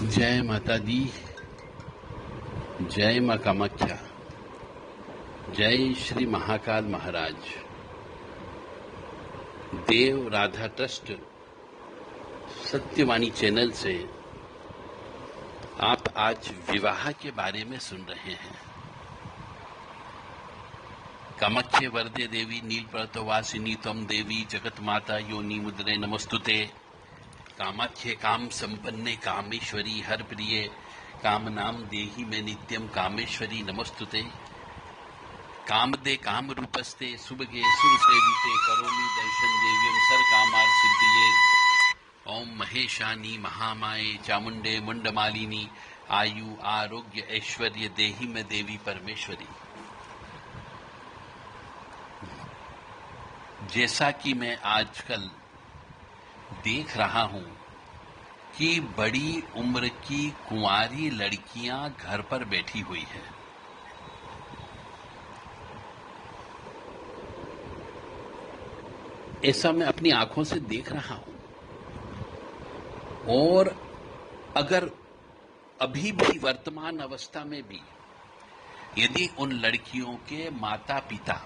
जय माता दी। जय मां कामाख्या। जय श्री महाकाल महाराज। देव राधा ट्रस्ट सत्यवाणी चैनल से आप आज विवाह के बारे में सुन रहे हैं। कामाख्ये वरदे देवी नीलपर्वतवासिनी त्वं देवी जगत माता योनि मुद्रे नमस्तुते। कामाख्ये काम संपन्ने कामेश्वरी हर प्रिये काम नाम देहि में नित्यम कामेश्वरी नमस्तुते। कामदे काम रूपस्ते सुभगे सुर सेविते करोमि दर्शन देव्यम सर कामार सिद्धिये। ओम महेशानी महामाये चामुंडे मुंडमालिनी आयु आरोग्य ऐश्वर्य देहि में देवी परमेश्वरी। जैसा कि मैं आजकल देख रहा हूं कि बड़ी उम्र की कुंवारी लड़कियां घर पर बैठी हुई हैं। ऐसा मैं अपनी आंखों से देख रहा हूं। और अगर अभी भी वर्तमान अवस्था में भी यदि उन लड़कियों के माता पिता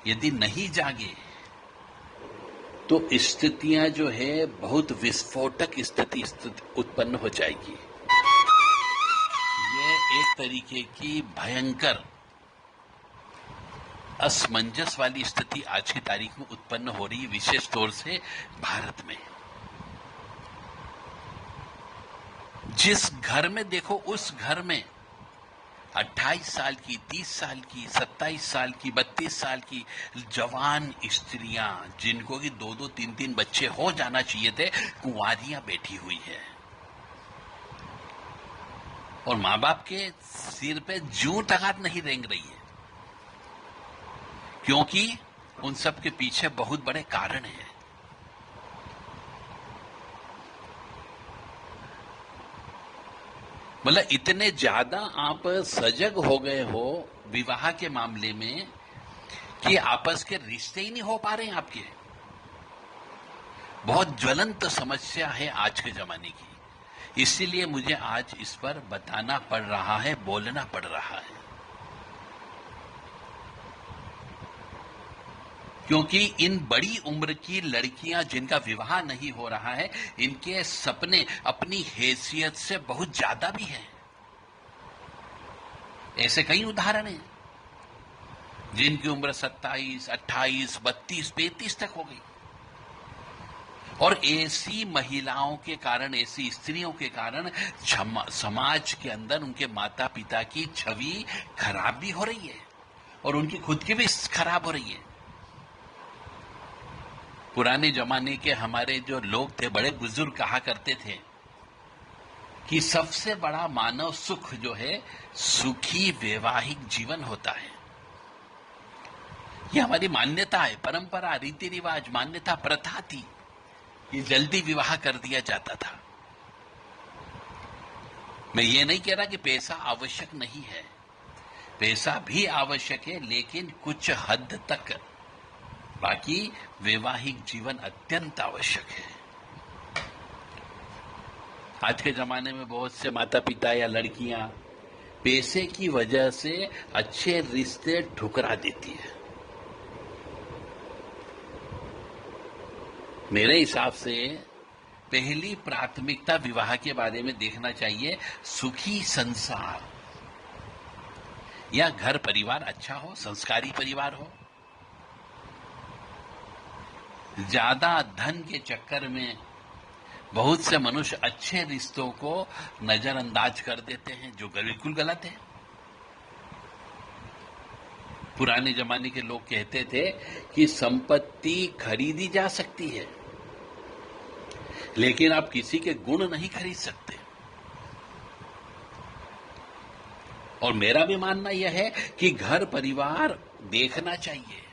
यदि नहीं जागे तो स्थितियां जो है बहुत विस्फोटक स्थिति उत्पन्न हो जाएगी। ये एक तरीके की भयंकर असमंजस वाली स्थिति आज की तारीख में उत्पन्न हो रही है, विशेष तौर से भारत में। जिस घर में देखो उस घर में 28 साल की, 30 साल की, 27 साल की, 32 साल की जवान स्त्रियां जिनको कि 2-2, 3-3 बच्चे हो जाना चाहिए थे, कुंवारियां बैठी हुई है। और मां बाप के सिर पे जूं तगार नहीं रेंग रही है, क्योंकि उन सब के पीछे बहुत बड़े कारण हैं। मतलब इतने ज्यादा आप सजग हो गए हो विवाह के मामले में कि आपस के रिश्ते ही नहीं हो पा रहे हैं आपके। बहुत ज्वलंत समस्या है आज के जमाने की। इसीलिए मुझे आज इस पर बताना पड़ रहा है, बोलना पड़ रहा है, क्योंकि इन बड़ी उम्र की लड़कियां जिनका विवाह नहीं हो रहा है, इनके सपने अपनी हैसियत से बहुत ज्यादा भी हैं। ऐसे कई उदाहरण हैं जिनकी उम्र 27, 28, 32, 35 तक हो गई। और ऐसी महिलाओं के कारण, ऐसी स्त्रियों के कारण समाज के अंदर उनके माता पिता की छवि खराब भी हो रही है और उनकी खुद की भी खराब हो रही है। पुराने जमाने के हमारे जो लोग थे, बड़े बुजुर्ग कहा करते थे कि सबसे बड़ा मानव सुख जो है सुखी वैवाहिक जीवन होता है। ये हमारी मान्यता है, परंपरा, रीति रिवाज, मान्यता, प्रथा थी। ये जल्दी विवाह कर दिया जाता था। मैं ये नहीं कह रहा कि पैसा आवश्यक नहीं है, पैसा भी आवश्यक है, लेकिन कुछ हद तक। बाकी वैवाहिक जीवन अत्यंत आवश्यक है। आज के जमाने में बहुत से माता पिता या लड़कियां पैसे की वजह से अच्छे रिश्ते ठुकरा देती है। मेरे हिसाब से पहली प्राथमिकता विवाह के बारे में देखना चाहिए सुखी संसार, या घर परिवार अच्छा हो, संस्कारी परिवार हो। ज्यादा धन के चक्कर में बहुत से मनुष्य अच्छे रिश्तों को नजरअंदाज कर देते हैं, जो बिल्कुल गलत है। पुराने जमाने के लोग कहते थे कि संपत्ति खरीदी जा सकती है, लेकिन आप किसी के गुण नहीं खरीद सकते। और मेरा भी मानना यह है कि घर परिवार देखना चाहिए,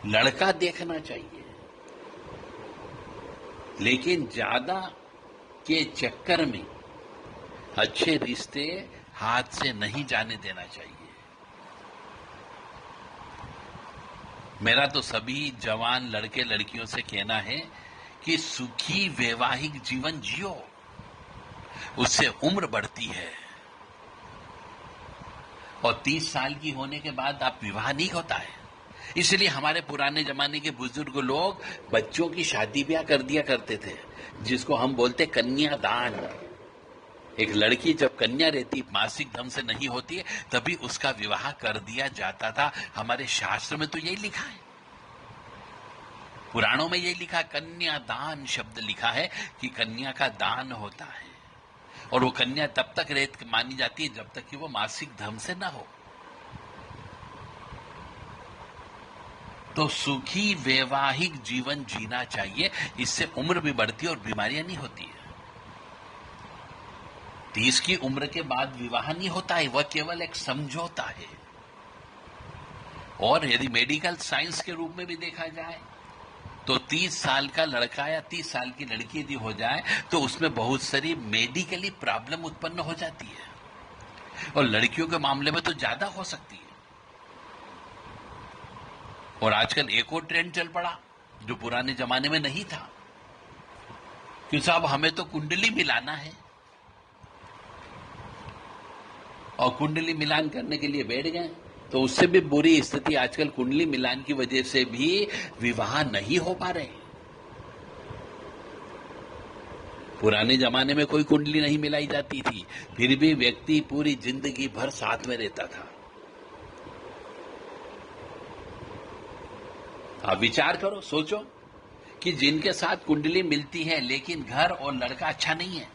लड़का देखना चाहिए, लेकिन ज्यादा के चक्कर में अच्छे रिश्ते हाथ से नहीं जाने देना चाहिए। मेरा तो सभी जवान लड़के लड़कियों से कहना है कि सुखी वैवाहिक जीवन जियो। उससे उम्र बढ़ती है, और 30 साल की होने के बाद आप विवाह नहीं होता है। इसलिए हमारे पुराने जमाने के बुजुर्ग लोग बच्चों की शादी ब्याह कर दिया करते थे, जिसको हम बोलते कन्यादान। एक लड़की जब कन्या रहती, मासिक धर्म से नहीं होती है, तभी उसका विवाह कर दिया जाता था। हमारे शास्त्र में तो यही लिखा है, पुराणों में यही लिखा, कन्यादान शब्द लिखा है कि कन्या का दान होता है, और वो कन्या तब तक मानी जाती है जब तक कि वो मासिक धर्म से ना हो। तो सुखी वैवाहिक जीवन जीना चाहिए, इससे उम्र भी बढ़ती है और बीमारियां नहीं होती है। 30 की उम्र के बाद विवाह नहीं होता है, वह केवल एक समझौता है। और यदि मेडिकल साइंस के रूप में भी देखा जाए तो 30 साल का लड़का या 30 साल की लड़की यदि हो जाए तो उसमें बहुत सारी मेडिकली प्रॉब्लम उत्पन्न हो जाती है, और लड़कियों के मामले में तो ज्यादा हो सकती है। और आजकल एक और ट्रेंड चल पड़ा जो पुराने जमाने में नहीं था कि साहब हमें तो कुंडली मिलाना है, और कुंडली मिलान करने के लिए बैठ गए। तो उससे भी बुरी स्थिति, आजकल कुंडली मिलान की वजह से भी विवाह नहीं हो पा रहे। पुराने जमाने में कोई कुंडली नहीं मिलाई जाती थी, फिर भी व्यक्ति पूरी जिंदगी भर साथ में रहता था। आप विचार करो, सोचो कि जिनके साथ कुंडली मिलती है लेकिन घर और लड़का अच्छा नहीं है,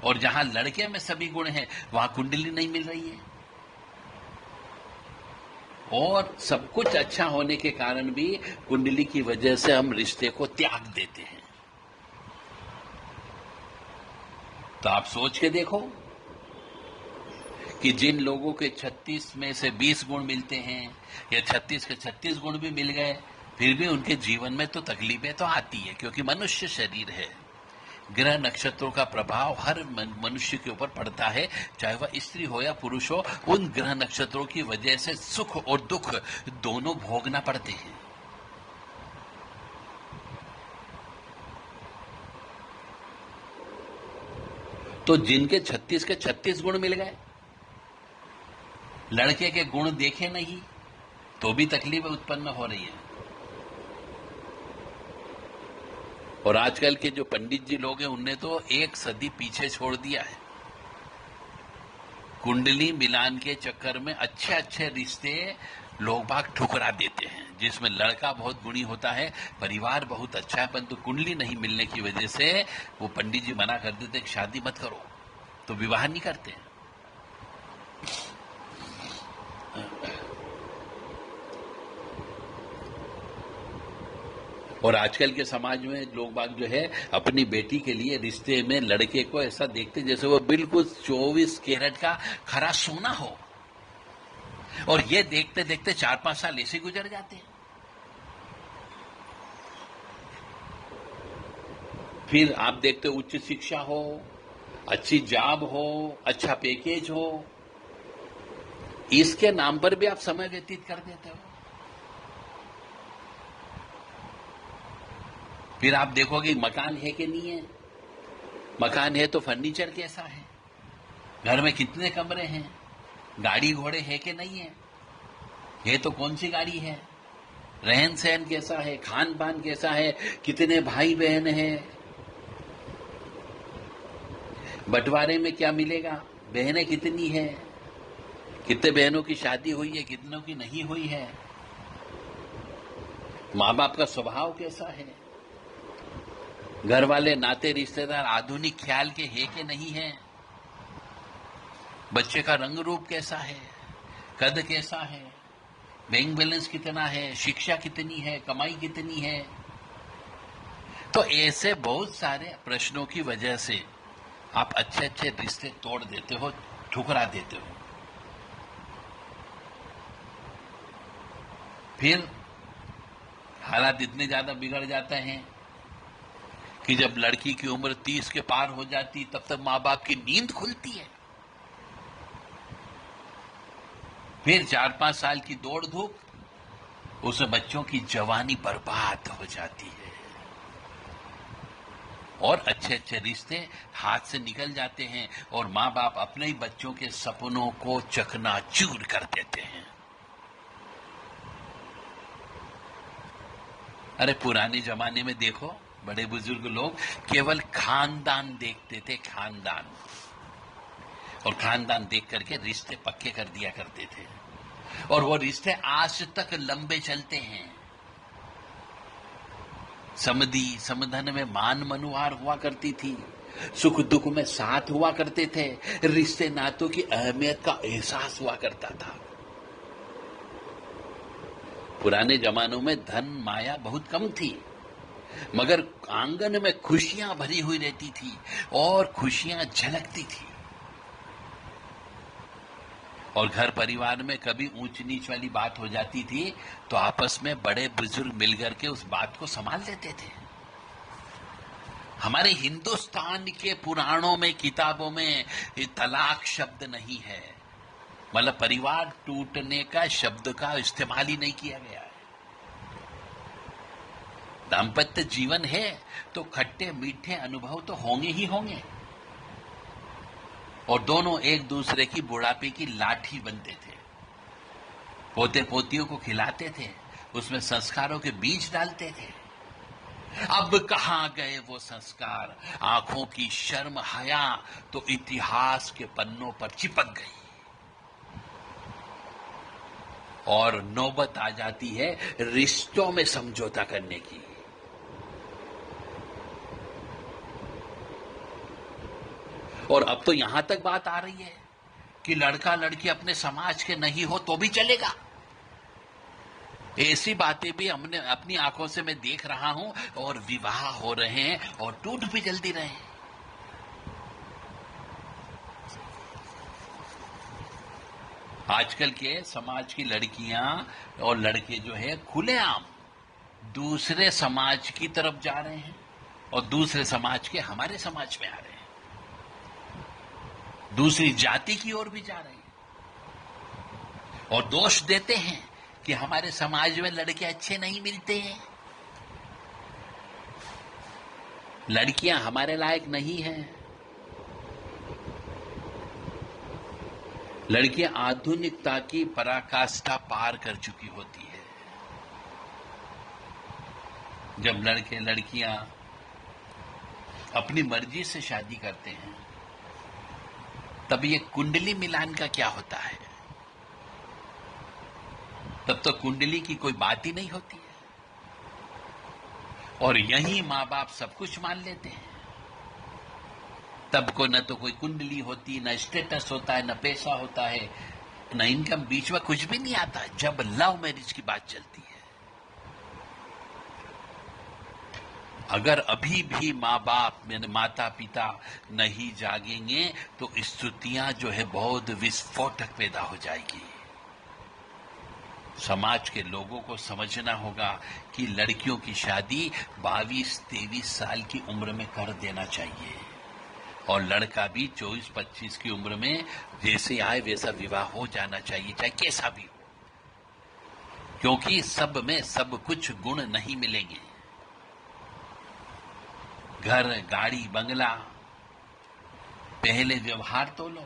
और जहां लड़के में सभी गुण हैं वहां कुंडली नहीं मिल रही है, और सब कुछ अच्छा होने के कारण भी कुंडली की वजह से हम रिश्ते को त्याग देते हैं। तो आप सोच के देखो कि जिन लोगों के 36 में से 20 गुण मिलते हैं, या 36 के 36 गुण भी मिल गए, फिर भी उनके जीवन में तो तकलीफें तो आती है, क्योंकि मनुष्य शरीर है। ग्रह नक्षत्रों का प्रभाव हर मनुष्य के ऊपर पड़ता है, चाहे वह स्त्री हो या पुरुष हो। उन ग्रह नक्षत्रों की वजह से सुख और दुख दोनों भोगना पड़ते हैं। तो जिनके 36 के 36 गुण मिल गए, लड़के के गुण देखे नहीं तो भी तकलीफ उत्पन्न हो रही है। और आजकल के जो पंडित जी लोग हैं उनने तो एक सदी पीछे छोड़ दिया है। कुंडली मिलान के चक्कर में अच्छे अच्छे रिश्ते लोग बाग ठुकरा देते हैं, जिसमें लड़का बहुत गुणी होता है, परिवार बहुत अच्छा है, परंतु कुंडली नहीं मिलने की वजह से वो पंडित जी मना कर देते कि शादी मत करो, तो विवाह नहीं करते। और आजकल के समाज में लोग बाग जो है अपनी बेटी के लिए रिश्ते में लड़के को ऐसा देखते जैसे वो बिल्कुल 24 कैरेट का खरा सोना हो, और ये देखते देखते 4-5 साल ऐसे गुजर जाते हैं। फिर आप देखते उच्च शिक्षा हो, अच्छी जॉब हो, अच्छा पैकेज हो, इसके नाम पर भी आप समय व्यतीत कर देते हो। फिर आप देखोगे मकान है कि नहीं है, मकान है तो फर्नीचर कैसा है, घर में कितने कमरे हैं, गाड़ी घोड़े है कि नहीं है तो कौन सी गाड़ी है, रहन सहन कैसा है, खान पान कैसा है, कितने भाई बहन हैं, बंटवारे में क्या मिलेगा, बहनें कितनी है, कितने बहनों की शादी हुई है, कितनों की नहीं हुई है, माँ बाप का स्वभाव कैसा है, घर वाले नाते रिश्तेदार आधुनिक ख्याल के है कि नहीं है, बच्चे का रंग रूप कैसा है, कद कैसा है, बैंक बैलेंस कितना है, शिक्षा कितनी है, कमाई कितनी है। तो ऐसे बहुत सारे प्रश्नों की वजह से आप अच्छे अच्छे रिश्ते तोड़ देते हो, ठुकरा देते हो। फिर हालात इतने ज्यादा बिगड़ जाते हैं कि जब लड़की की उम्र 30 के पार हो जाती तब तक माँ बाप की नींद खुलती है। फिर 4-5 साल की दौड़ धूप, उससे बच्चों की जवानी बर्बाद हो जाती है। और अच्छे अच्छे रिश्ते हाथ से निकल जाते हैं और माँ बाप अपने ही बच्चों के सपनों को चकनाचूर कर देते हैं। अरे पुराने जमाने में देखो, बड़े बुजुर्ग लोग केवल खानदान देखते थे, खानदान, और खानदान देख करके रिश्ते पक्के कर दिया करते थे, और वो रिश्ते आज तक लंबे चलते हैं। समधी समधन में मान मनुहार हुआ करती थी, सुख दुख में साथ हुआ करते थे, रिश्ते नातों की अहमियत का एहसास हुआ करता था। पुराने जमानों में धन माया बहुत कम थी, मगर आंगन में खुशियां भरी हुई रहती थी और खुशियां झलकती थी। और घर परिवार में कभी ऊंच नीच वाली बात हो जाती थी तो आपस में बड़े बुजुर्ग मिलकर के उस बात को संभाल लेते थे। हमारे हिंदुस्तान के पुराणों में, किताबों में तलाक शब्द नहीं है, मतलब परिवार टूटने का शब्द का इस्तेमाल ही नहीं किया गया है। दाम्पत्य जीवन है तो खट्टे मीठे अनुभव तो होंगे ही होंगे, और दोनों एक दूसरे की बुढ़ापे की लाठी बनते थे, पोते पोतियों को खिलाते थे, उसमें संस्कारों के बीज डालते थे। अब कहां गए वो संस्कार? आंखों की शर्म हया तो इतिहास के पन्नों पर चिपक गई, और नौबत आ जाती है रिश्तों में समझौता करने की। और अब तो यहां तक बात आ रही है कि लड़का लड़की अपने समाज के नहीं हो तो भी चलेगा। ऐसी बातें भी हमने अपनी आंखों से मैं देख रहा हूं, और विवाह हो रहे हैं और टूट भी जल्दी रहे हैं। आजकल के समाज की लड़कियां और लड़के जो है खुलेआम दूसरे समाज की तरफ जा रहे हैं और दूसरे समाज के हमारे समाज में आ रहे हैं, दूसरी जाति की ओर भी जा रहे हैं, और दोष देते हैं कि हमारे समाज में लड़के अच्छे नहीं मिलते हैं, लड़कियां हमारे लायक नहीं हैं। लड़कियां आधुनिकता की पराकाष्ठा पार कर चुकी होती है। जब लड़के लड़कियां अपनी मर्जी से शादी करते हैं तब ये कुंडली मिलान का क्या होता है? तब तो कुंडली की कोई बात ही नहीं होती है, और यही मां बाप सब कुछ मान लेते हैं। तब को न तो कोई कुंडली होती, न स्टेटस होता है, न पैसा होता है, न इनकम, बीच में कुछ भी नहीं आता जब लव मैरिज की बात चलती है। अगर अभी भी माँ बाप माता पिता नहीं जागेंगे तो स्थितियां जो है बहुत विस्फोटक पैदा हो जाएगी। समाज के लोगों को समझना होगा कि लड़कियों की शादी 22-23 साल की उम्र में कर देना चाहिए, और लड़का भी 24-25 की उम्र में जैसे आए वैसा विवाह हो जाना चाहिए, चाहे कैसा भी हो, क्योंकि सब में सब कुछ गुण नहीं मिलेंगे। घर, गाड़ी, बंगला, पहले व्यवहार तो लो।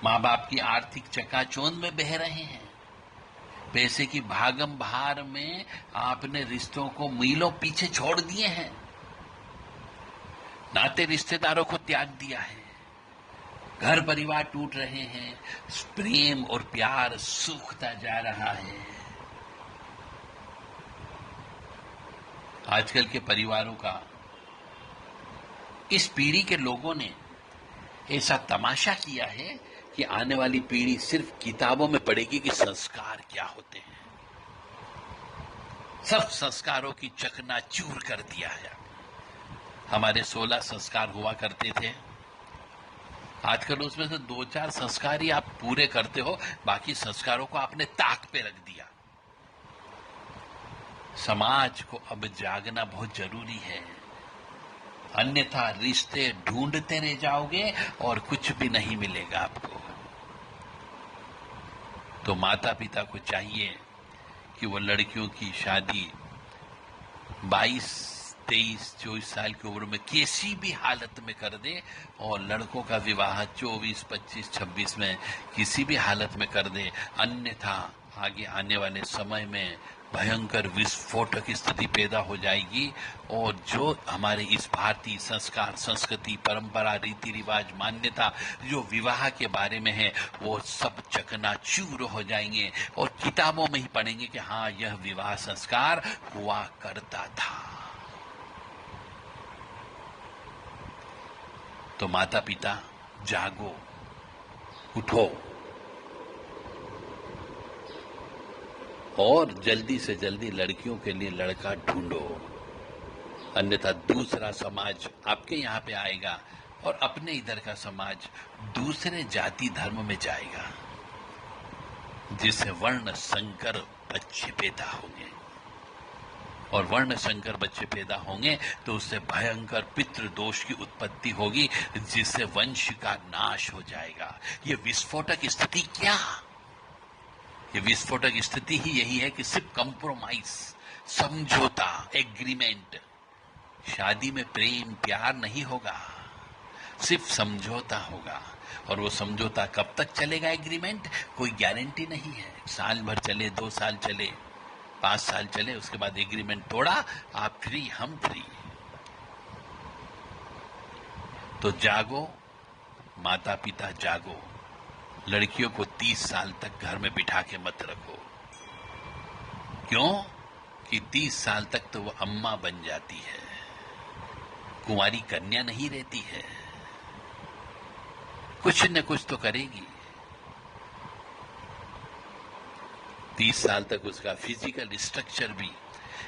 माँ बाप की आर्थिक चकाचौंध में बह रहे हैं, पैसे की भागम भार में आपने रिश्तों को मीलों पीछे छोड़ दिए हैं, नाते रिश्तेदारों को त्याग दिया है, घर परिवार टूट रहे हैं, प्रेम और प्यार सूखता जा रहा है। आजकल के परिवारों का, इस पीढ़ी के लोगों ने ऐसा तमाशा किया है कि आने वाली पीढ़ी सिर्फ किताबों में पढ़ेगी कि संस्कार क्या होते हैं। सब संस्कारों की चकनाचूर कर दिया है। हमारे 16 संस्कार हुआ करते थे, आजकल उसमें से 2-4 संस्कार ही आप पूरे करते हो, बाकी संस्कारों को आपने ताक पे रख दिया। समाज को अब जागना बहुत जरूरी है, अन्यथा रिश्ते ढूंढते रह जाओगे और कुछ भी नहीं मिलेगा आपको। तो माता पिता को चाहिए कि वो लड़कियों की शादी 22 23-24 साल की उम्र में किसी भी हालत में कर दे, और लड़कों का विवाह 24, 25, 26 में किसी भी हालत में कर दे, अन्यथा आगे आने वाले समय में भयंकर विस्फोटक स्थिति पैदा हो जाएगी। और जो हमारे इस भारतीय संस्कार, संस्कृति, परंपरा, रीति रिवाज, मान्यता जो विवाह के बारे में है, वो सब चकनाचूर हो जाएंगे और किताबों में ही पढ़ेंगे कि हाँ, यह विवाह संस्कार हुआ करता था। तो माता पिता जागो, उठो और जल्दी से जल्दी लड़कियों के लिए लड़का ढूंढो, अन्यथा दूसरा समाज आपके यहाँ पे आएगा और अपने इधर का समाज दूसरे जाति धर्म में जाएगा, जिससे वर्ण संकर बच्चे पैदा होंगे। और वर्ण संकर बच्चे पैदा होंगे तो उससे भयंकर पितृदोष की उत्पत्ति होगी, जिससे वंश का नाश हो जाएगा। ये विस्फोटक स्थिति क्या? ये विस्फोटक स्थिति ही यही है कि सिर्फ कंप्रोमाइज, समझौता, एग्रीमेंट। शादी में प्रेम प्यार नहीं होगा, सिर्फ समझौता होगा। और वो समझौता कब तक चलेगा? एग्रीमेंट कोई गारंटी नहीं है। साल भर चले, 2 साल चले, 5 साल चले, उसके बाद एग्रीमेंट तोड़ा, आप फ्री, हम फ्री। तो जागो माता पिता, जागो। लड़कियों को 30 साल तक घर में बिठा के मत रखो। क्यों? कि 30 साल तक तो वो अम्मा बन जाती है, कुंवारी कन्या नहीं रहती है, कुछ न कुछ तो करेगी। 30 साल तक उसका फिजिकल स्ट्रक्चर भी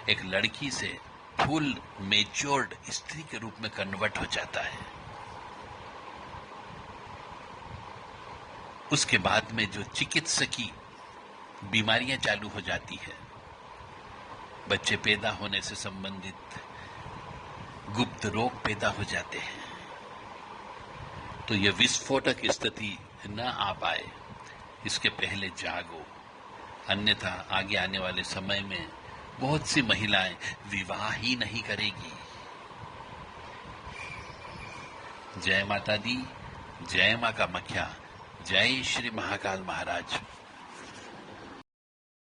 एक लड़की से फुल मेच्योर्ड स्त्री के रूप में कन्वर्ट हो जाता है। उसके बाद में जो चिकित्सकीय बीमारियां चालू हो जाती है, बच्चे पैदा होने से संबंधित गुप्त रोग पैदा हो जाते हैं। तो यह विस्फोटक स्थिति न आ पाए, इसके पहले जागो, अन्यथा आगे आने वाले समय में बहुत सी महिलाएं विवाह ही नहीं करेगी। जय माता दी, जय मां कामाख्या, जय श्री महाकाल महाराज।